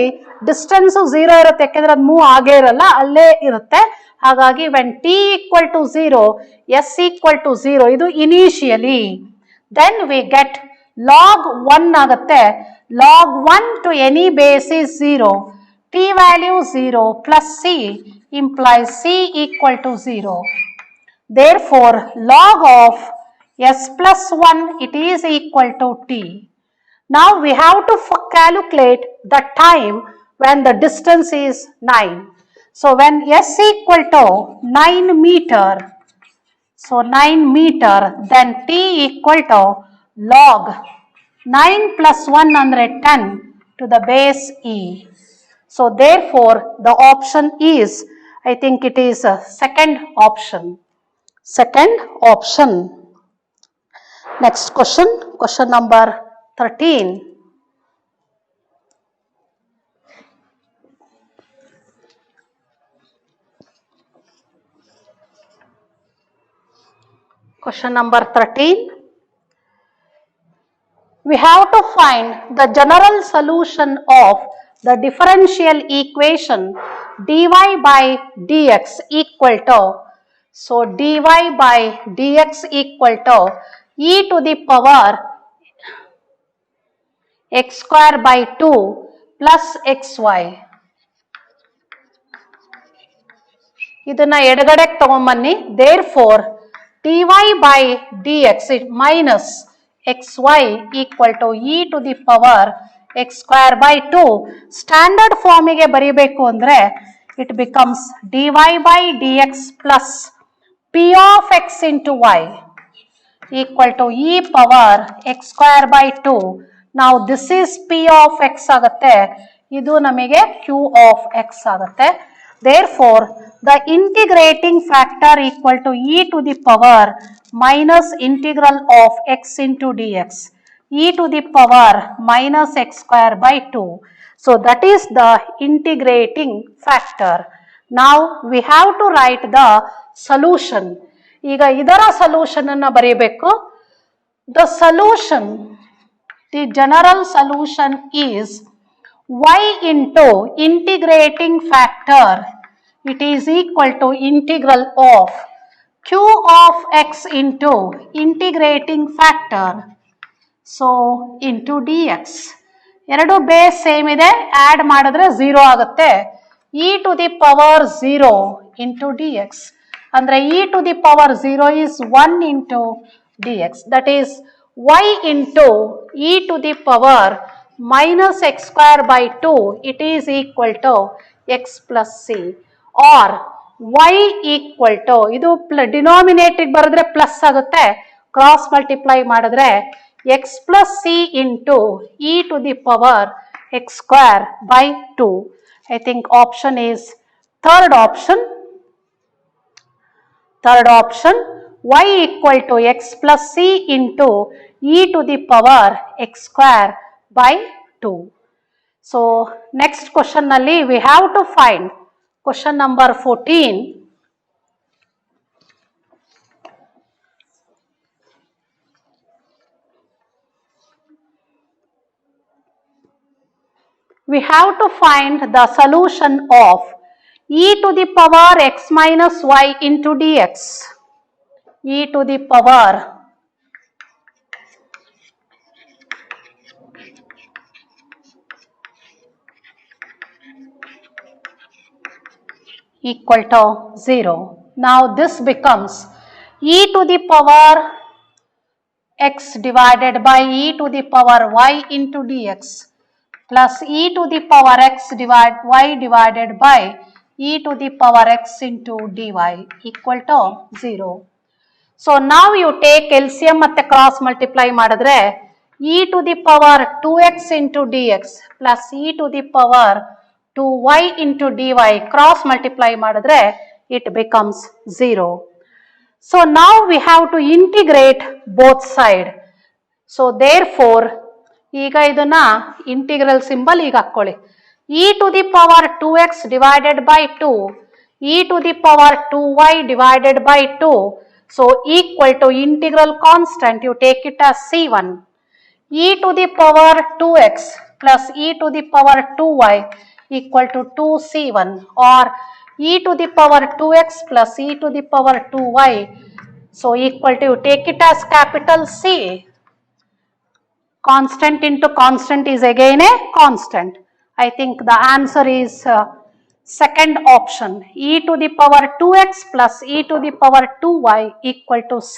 ಡಿಸ್ಟೆನ್ಸ್ 0 ಇರುತ್ತೆ, ಯಾಕೆಂದ್ರೆ ಅದು ಮೂವ್ ಆಗೇ ಇರಲ್ಲ, ಅಲ್ಲೇ ಇರುತ್ತೆ. ಹಾಗಾಗಿ when t equal to 0 s equal to 0 ಇದು initially. then we get log 1 ಆಗುತ್ತೆ. log 1 to any base is 0, t value 0 plus c implies c equal to 0. Therefore log of s plus 1 it is equal to t. Now we have to calculate the time when the distance is 9. So when s equal to 9 meter, so 9 meter, then t equal to log 9 plus 1 andre 10 to the base e. So therefore the option is, I think it is a second option. Second option. Next question, question number 13. Question number 13. We have to find the general solution of the differential equation dy by dx equal to, so dy by dx equal to e to the power x square by 2 plus xy. ಇದನ್ನ ಎಡಗಡೆಗೆ ತಗೊಂಬನ್ನಿ. therefore dy by dx minus xy equal to e to the power x square by 2. Standard ಫಾರ್ಮಿಗೆ ಬರೀಬೇಕು ಅಂದ್ರೆ it becomes dy by dx plus p of x into y equal to e power x square by 2. Now this is p of x ಆಗುತ್ತೆ, ಇದು ನಮಗೆ q of x ಆಗುತ್ತೆ. Therefore the integrating factor equal to e to the power minus integral of x into dx, e to the power minus x square by 2. So that is the integrating factor. Now we have to write the solution. ಈಗ ಇದರ solution ಅನ್ನು ಬರೆಯಬೇಕು. The solution, the general solution is y into integrating factor, it is equal to integral of q of x into integrating factor, so into dx. ಎರಡು base same ಇದೆ, add ಮಾಡಿದ್ರೆ 0 ಆಗುತ್ತೆ. e to the power 0 into dx ಅಂದ್ರೆ e to the power 0 is 1 into dx, that is y into e to the power minus x square by 2, it is equal to x plus c, or y equal to, ಇದು ಡಿನಾಮಿನೇಟಿವ್ ಬರೆದ್ರೆ plus ಆಗುತ್ತೆ, cross multiply ಮಾಡಿದ್ರೆ x plus c into e to the power x square by 2. I think option is third option. Third option, y equal to x plus c into e to the power x square by 2. So, next question nalli we have to find question number 14. We have to find the solution of e to the power x minus y into dx. E to the power equal to 0. Now this becomes e to the power x divided by e to the power y into dx plus e to the power x y divided by e to the power x into dy equal to 0. So now you take LCM ಮತ್ತೆ cross multiply ಮಾಡಿದ್ರೆ e to the power 2x into dx plus e to the power 2y into dy cross multiply ಮಾಡಿದ್ರೆ it becomes 0. So now we have to integrate both side. So therefore ಈಗ ಇದನ್ನ integral symbol ಈಗ ಹಾಕೊಳ್ಳಿ, e to the power 2x divided by 2 e to the power 2y divided by 2, so equal to integral constant you take it as c1, e to the power 2x plus e to the power 2y equal to 2c1 or e to the power 2x plus e to the power 2y, so equal to you take it as capital C. Constant into constant is again a constant. I think the answer is second option, e to the power 2x plus e to the power 2y equal to C.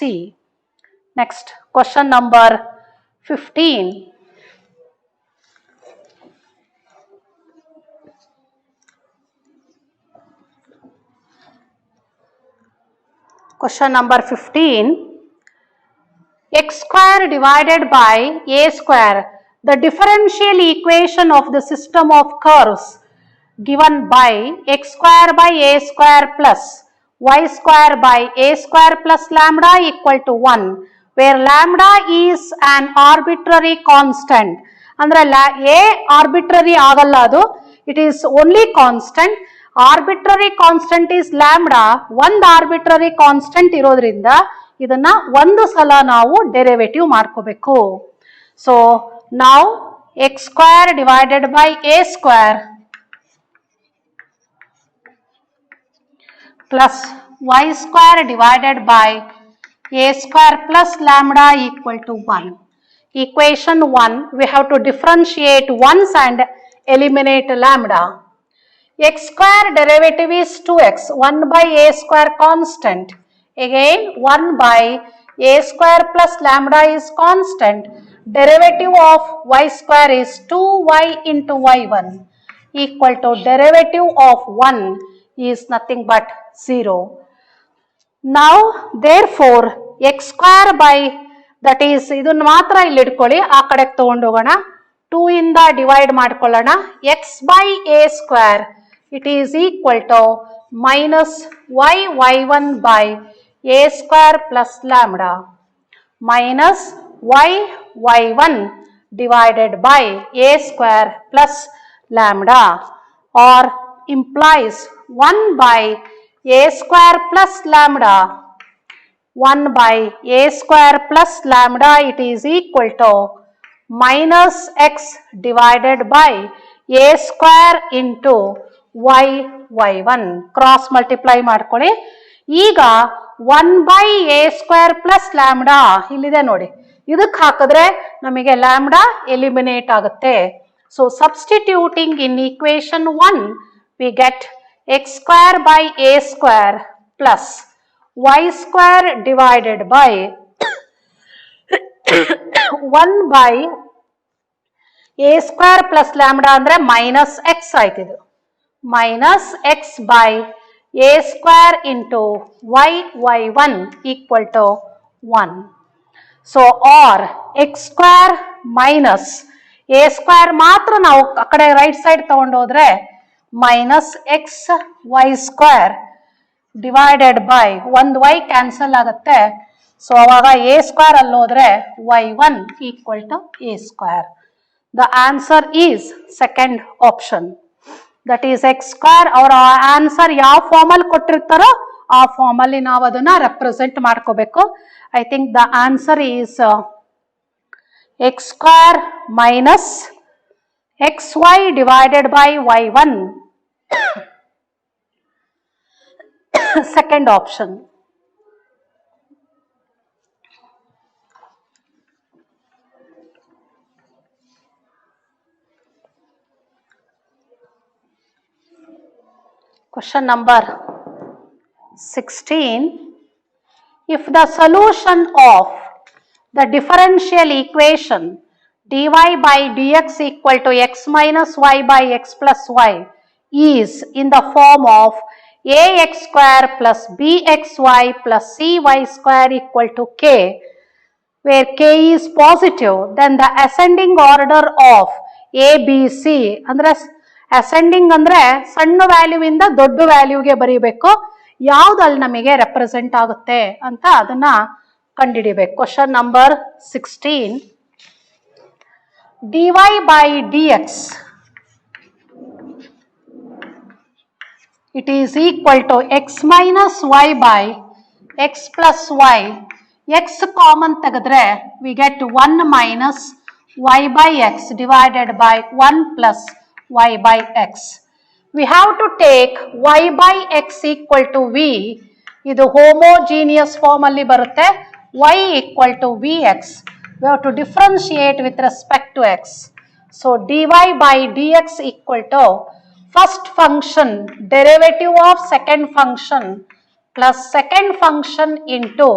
Next, question number 15. Question number 15. X square divided by a square, the differential equation of the system of curves given by x square by a square plus y square by a square plus lambda equal to 1, where lambda is an arbitrary constant. Andre a arbitrary agalla adu, it is only constant. Arbitrary constant is lambda, one arbitrary constant irodrinda ಇದನ್ನ ಒಂದು ಸಲ ನಾವು derivative ಮಾಡ್ಕೋಬೇಕು. So ನಾವು x square divided by a square plus y square divided by a square plus lambda equal to 1. Equation 1, we have to differentiate once and eliminate lambda. X square derivative is 2x, 1 by a square constant. Again 1 by a square plus lambda is constant. Derivative of y square is 2y into y1 equal to derivative of 1 is nothing but 0. Now therefore x square by, that is ಇದನ್ನ ಮಾತ್ರ ಇಲ್ಲಿ ಇಟ್ಕೊಳ್ಳಿ, ಆ ಕಡೆಗೆ ತಗೊಂಡು ಹೋಗೋಣ, 2 ಇಂದ divide ಮಾಡ್ಕೊಳ್ಳೋಣ, x by a square it is equal to minus y1 by a square plus lambda minus y1 divided by a square plus lambda, or implies 1 by a square plus lambda, 1 by a square plus lambda it is equal to minus x divided by a square into y1 cross multiply ಮಾಡ್ಕೊಳ್ಳಿ. ಈಗ 1 by a square plus lambda ಇಲ್ಲಿದೆ ನೋಡಿ, ಇದಕ್ಕೆ ಹಾಕಿದ್ರೆ ನಮಗೆ lambda eliminate ಆಗುತ್ತೆ. So substituting in equation 1 we get x square by a square plus y square divided by 1 by a square plus lambda ಅಂದ್ರೆ minus x ಆಯ್ತಿದು, minus x by a square into y1 equal to 1. So or x square minus a square ಮಾತ್ರ ನಾವು ಆ ಕಡೆ right side ತಗೊಂಡು ಹೋದ್ರೆ minus x y square divided by ಒಂದು y cancel ಆಗುತ್ತೆ. So ಅವಾಗ a ಸ್ಕ್ವೇರ್ ಅಲ್ಲಿ ಹೋದ್ರೆ y1 equal to a square. The answer is second option. That is x square. ಅವರ ಆನ್ಸರ್ ಯಾವ ಫಾರ್ಮ್ ಅಲ್ಲಿ ಕೊಟ್ಟಿರ್ತಾರೋ ಆ ಫಾರ್ಮ್ ಅಲ್ಲಿ ನಾವು ಅದನ್ನ ರೆಪ್ರೆಸೆಂಟ್ ಮಾಡ್ಕೋಬೇಕು. I think the answer is x square minus xy divided by y1. Second option. Question number 16. If the solution of the differential equation dy by dx equal to x minus y by x plus y is in the form of ax square plus bxy plus cy square equal to k, where k is positive, then the ascending order of a b c ಅಂದ್ರೆ ascending ಅಂದ್ರೆ ಸಣ್ಣ value ಇಂದ ದೊಡ್ಡ ವ್ಯಾಲ್ಯೂಗೆ ಬರೀಬೇಕು. ಯಾವ್ದು ಅಲ್ಲಿ ನಮಗೆ represent ಆಗುತ್ತೆ ಅಂತ ಅದನ್ನ ಕಂಡುಹಿಡಿಬೇಕು. Question number 16. dy by dx it is equal to x minus y by x plus y. x common ತೆಗೆದ್ರೆ we get 1 minus y by x divided by 1 plus y by x. We have to take y by x equal to v. ಇದು homogeneous form ಅಲ್ಲಿ ಬರುತ್ತೆ. y equal to vx. We have to differentiate with respect to x. So dy by dx equal to first function derivative of second function plus second function into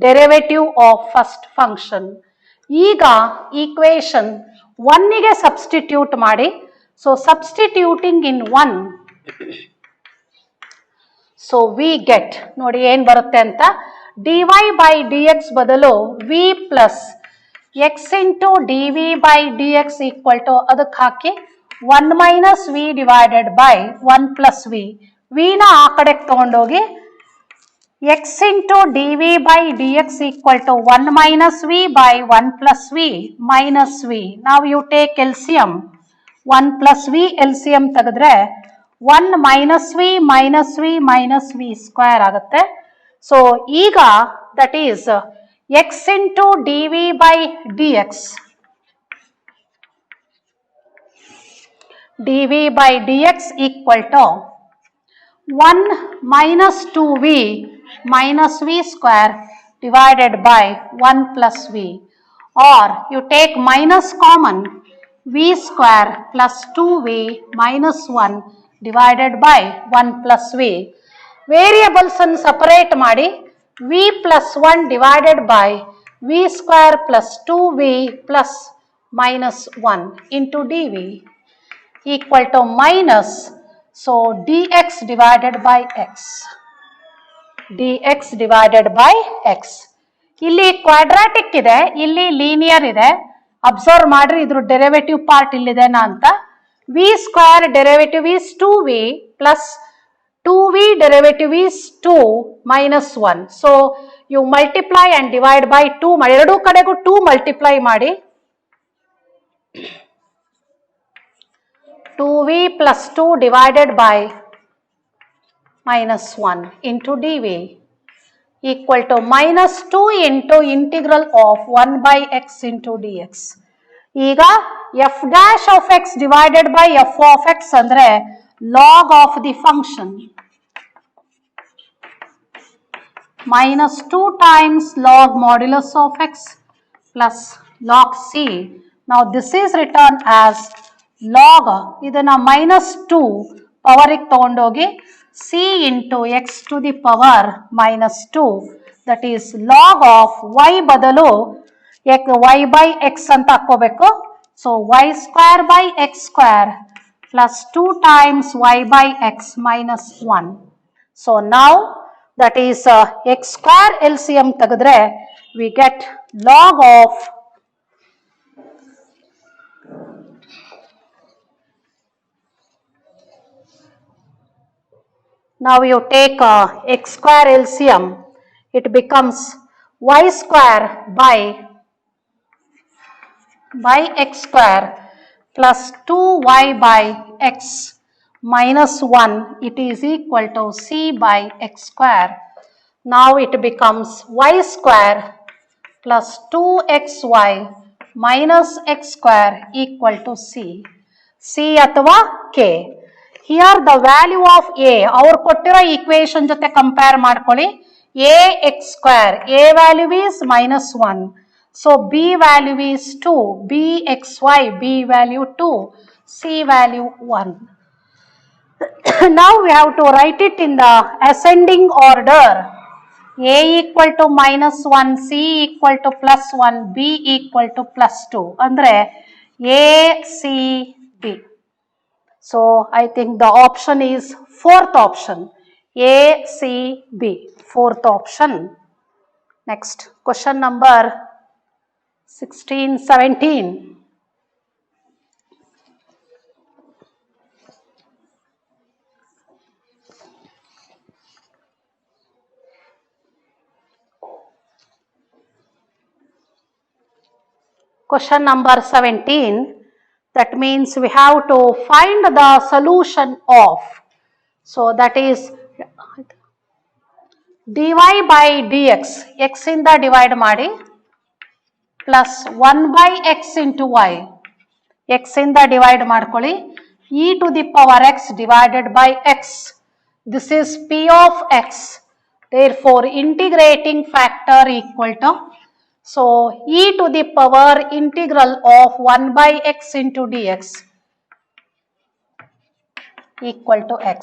derivative of first function. ಈಗ equation 1 ಗೆ substitute ಮಾಡಿ. So substituting in 1, so we get ನೋಡಿ ಏನ್ ಬರುತ್ತೆ ಅಂತ, dy by dx ಬದಲು v plus x into dv by dx equal to ಅದಕ್ಕೆ ಹಾಕಿ 1 minus v divided by 1 plus v. v ನ ಆ ಕಡೆಗೆ ತಗೊಂಡೋಗಿ x into dv by dx equal to 1 minus v by 1 plus v minus v. Now you take LCM. 1 plus v LCM ತೆಗೆದ್ರೆ 1 minus v minus v minus v square ಆಗುತ್ತೆ. So ಈಗ that is x into dv by dx. dv by dx equal to 1 minus 2v minus v square divided by 1 plus v. Or you take minus common, v square plus 2v minus 1 divided by 1 plus v. Variables ಅನ್ನು separate ಮಾಡಿ v plus 1 divided by v square plus 2v plus minus 1 into dv equal to minus, so dx divided by x. dx divided by x. ಇಲ್ಲಿ quadratic ಇದೆ, ಇಲ್ಲಿ linear ಇದೆ. Observe ಮಾಡ್ರಿ, ಇದ್ರ derivative part ಇಲ್ಲಿದೆನಾ ಅಂತ. v square derivative is 2v plus 2v derivative is 2 minus 1. So you multiply and divide by 2 ಮಾಡಿ, ಎರಡೂ ಕಡೆಗೂ 2 ಮಲ್ಟಿಪ್ಲೈ ಮಾಡಿ. 2v plus 2 divided by minus 1 into dv equal to minus 2 into integral of 1 by x into dx. ಈಗ f dash of x divided by f of x ಅಂದ್ರೆ log of the function minus 2 times log modulus of x plus log c. Now this is written as log, ಇದನ್ನ minus 2 ಪವರಿಗೆ ತಗೊಂಡೋಗಿ c into x to the power minus 2, that is log of y ಬದಲು y by x ಅಂತ ಹಾಕೋಬೇಕು. So y square by x square plus 2 times y by x minus 1. So now that is x square LCM ತೆಗೆದ್ರೆ we get log of now you take x square LCM, it becomes y square by x square plus 2y by x minus 1, it is equal to c by x square. Now it becomes y square plus 2xy minus x square equal to c. c ಅಥವಾ k. Here the value of a, ಅವ್ರು ಕೊಟ್ಟಿರೋ equation ಜೊತೆ compare ಮಾಡ್ಕೊಳ್ಳಿ. a x square, a value is minus 1. So b value is 2, b xy, b value 2, c value 1. Now we have to write it in the ascending order. A equal to minus 1, c equal to plus 1, b equal to plus 2. Andre A, C, B. So I think the option is fourth option. A, C, B. Fourth option. Next, question number 16, 17. Question number 17, that means we have to find the solution of, so that is dy by dx, x ಇಂದ divide ಮಾಡಿ plus 1 by x into y, x ಇಂದ divide ಮಾಡ್ಕೊಳ್ಳಿ, e to the power x divided by x, this is p of x, therefore integrating factor equal to, so e to the power integral of 1 by x into dx equal to x.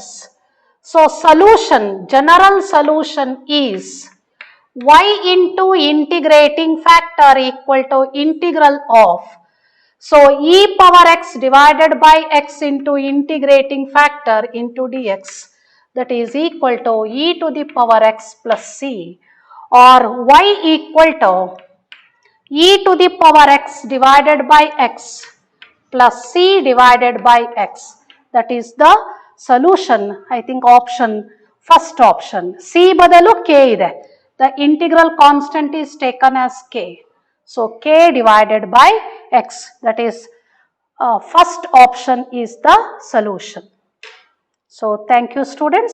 So solution, general solution is y into integrating factor equal to integral of, so e power x divided by x into integrating factor into dx, that is equal to e to the power x plus c, or y equal to e to the power x divided by x plus c divided by x. That is the solution. I think option, first option. C badalu k ide. The integral constant is taken as k. So k divided by x. That is first option is the solution. So thank you students.